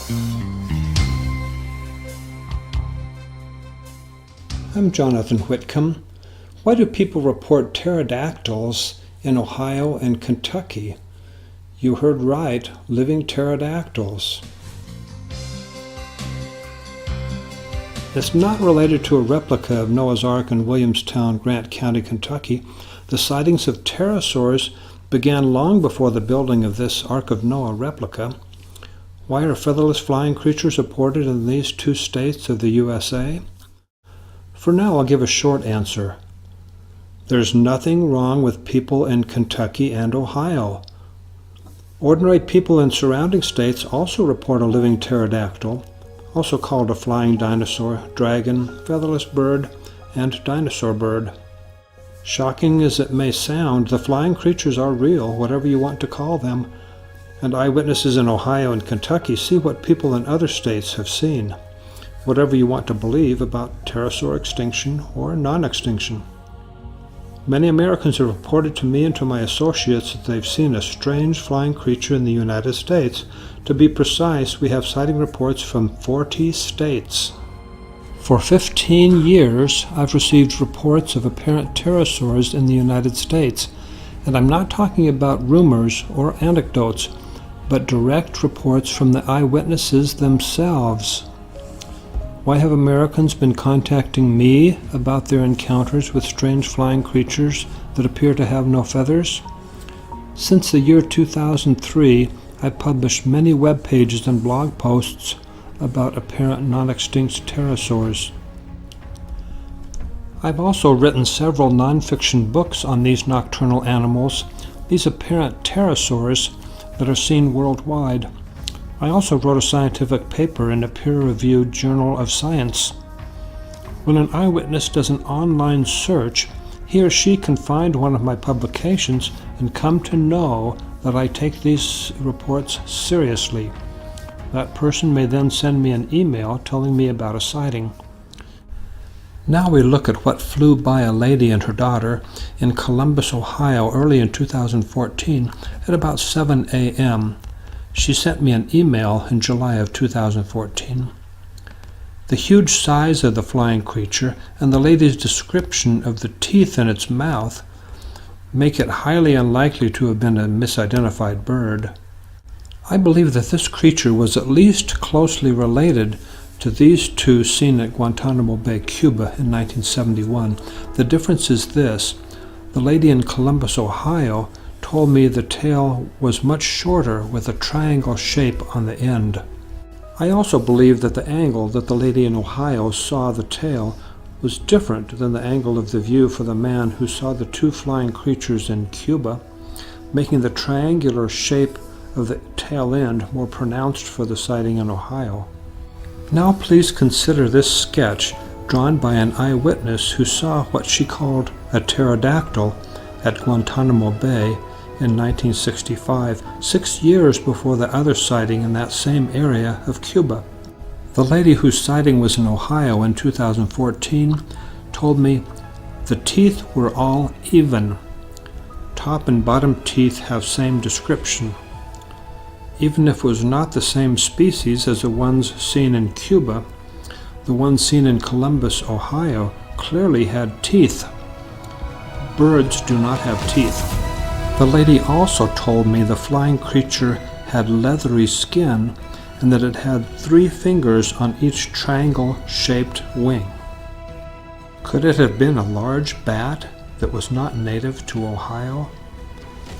I'm Jonathan Whitcomb. Why do people report pterodactyls in Ohio and Kentucky? You heard right, living pterodactyls. It's not related to a replica of Noah's Ark in Williamstown, Grant County, Kentucky. The sightings of pterosaurs began long before the building of this Ark of Noah replica. Why are featherless flying creatures reported in these two states of the USA? For now, I'll give a short answer. There's nothing wrong with people in Kentucky and Ohio. Ordinary people in surrounding states also report a living pterodactyl, also called a flying dinosaur, dragon, featherless bird, and dinosaur bird. Shocking as it may sound, the flying creatures are real, whatever you want to call them, and eyewitnesses in Ohio and Kentucky see what people in other states have seen, whatever you want to believe about pterosaur extinction or non-extinction. Many Americans have reported to me and to my associates that they've seen a strange flying creature in the United States. To be precise, we have sighting reports from 40 states. For 15 years, I've received reports of apparent pterosaurs in the United States, and I'm not talking about rumors or anecdotes, but direct reports from the eyewitnesses themselves. Why have Americans been contacting me about their encounters with strange flying creatures that appear to have no feathers? Since the year 2003, I've published many web pages and blog posts about apparent non-extinct pterosaurs. I've also written several non-fiction books on these nocturnal animals, these apparent pterosaurs that are seen worldwide. I also wrote a scientific paper in a peer-reviewed journal of science. When an eyewitness does an online search, he or she can find one of my publications and come to know that I take these reports seriously. That person may then send me an email telling me about a sighting. Now we look at what flew by a lady and her daughter in Columbus, Ohio, early in 2014 at about 7 a.m. She sent me an email in July of 2014. The huge size of the flying creature and the lady's description of the teeth in its mouth make it highly unlikely to have been a misidentified bird. I believe that this creature was at least closely related to these two seen at Guantanamo Bay, Cuba in 1971. The difference is this: the lady in Columbus, Ohio, told me the tail was much shorter with a triangle shape on the end. I also believe that the angle that the lady in Ohio saw the tail was different than the angle of the view for the man who saw the two flying creatures in Cuba, making the triangular shape of the tail end more pronounced for the sighting in Ohio. Now please consider this sketch drawn by an eyewitness who saw what she called a pterodactyl at Guantanamo Bay in 1965, 6 years before the other sighting in that same area of Cuba. The lady whose sighting was in Ohio in 2014 told me the teeth were all even. Top and bottom teeth have same description. Even if it was not the same species as the ones seen in Cuba, the ones seen in Columbus, Ohio, clearly had teeth. Birds do not have teeth. The lady also told me the flying creature had leathery skin and that it had 3 fingers on each triangle-shaped wing. Could it have been a large bat that was not native to Ohio?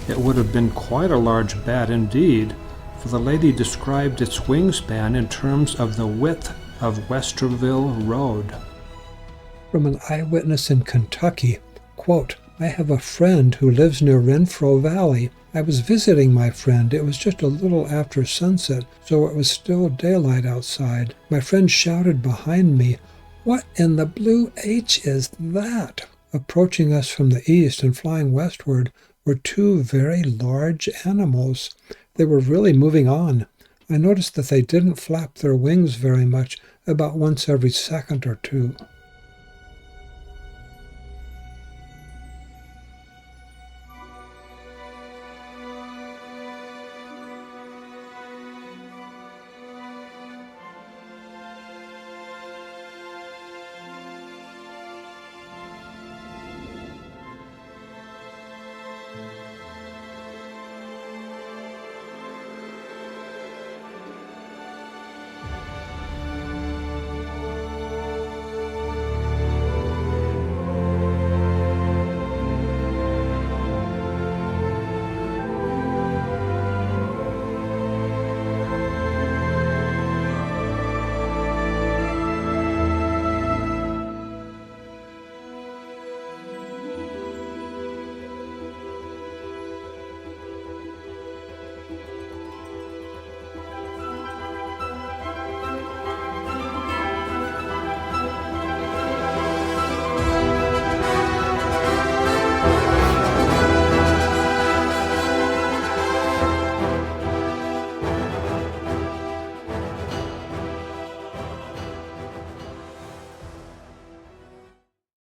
It would have been quite a large bat indeed, for the lady described its wingspan in terms of the width of Westerville Road. From an eyewitness in Kentucky, quote, "I have a friend who lives near Renfro Valley. I was visiting my friend. It was just a little after sunset, so it was still daylight outside. My friend shouted behind me, 'What in the blue H is that?' Approaching us from the east and flying westward were 2 very large animals. They were really moving on. I noticed that they didn't flap their wings very much, about once every second or two."